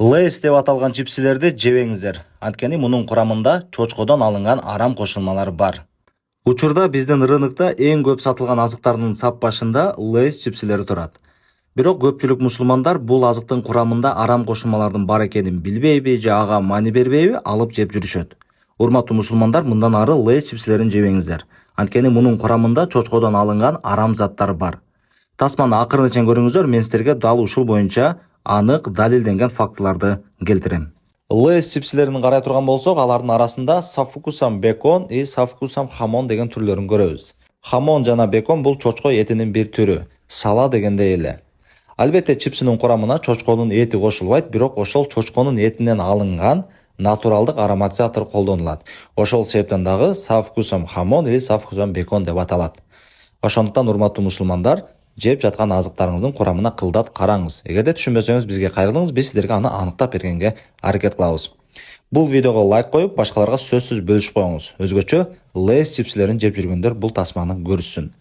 Лейс деп аталган чипсилерди жебеңиздер. Анткени мунун курамында чочкодон алынган арам кошулмалар бар. Учурда биздин рынокто эң көп сатылган азыктардын сап башында Лейс чипсилери турат. Бирок көпчүлүк мусулмандар бул азыктын курамында арам кошулмалардын бар экенин билбейби же ага маани бербейби алып жеп жүрүшөт. Урматтуу мусулмандар, мындан ары Лейс чипсилерин жебеңиздер. Анткени мунун курамында чочкодон алынган арам заттар бар. Тасманы акырын көрүңүздөр, мен силерге дал ушул боюнча анык далилденген фактыларды келтирем. Лейс чипсилерин карай турган болсок, алардын арасында со вкусом бекон и со вкусом хамон деген түрлөрүн көрөбүз. Хамон жана бекон бул чочко этинин бир түрү, сала дегендей эле. Албетте чипсинин курамына чочконун эти кошулбайт, бирок ошол чочконун этинен алынган натуралдык ароматизатор колдонулат. Ошол себептен дагы со вкусом хамон или со вкусом бекон деп аталат. Ошондуктан урматтуу мусулмандар, жеп жаткан азыктарыңыздын курамына кылдат караңыз. Эгерде түшүнбөсөңүз бизге кайрылыңыз, биз сиздерге аны аныктап бергенге аракет кылабыз. Бул видеого лайк коюп, башкаларга сөзсүз бөлүшүп коюңуз. Өзгөчө Лейс чипсилерин жеп жүргөндөр бул тасманы көрүшсүн.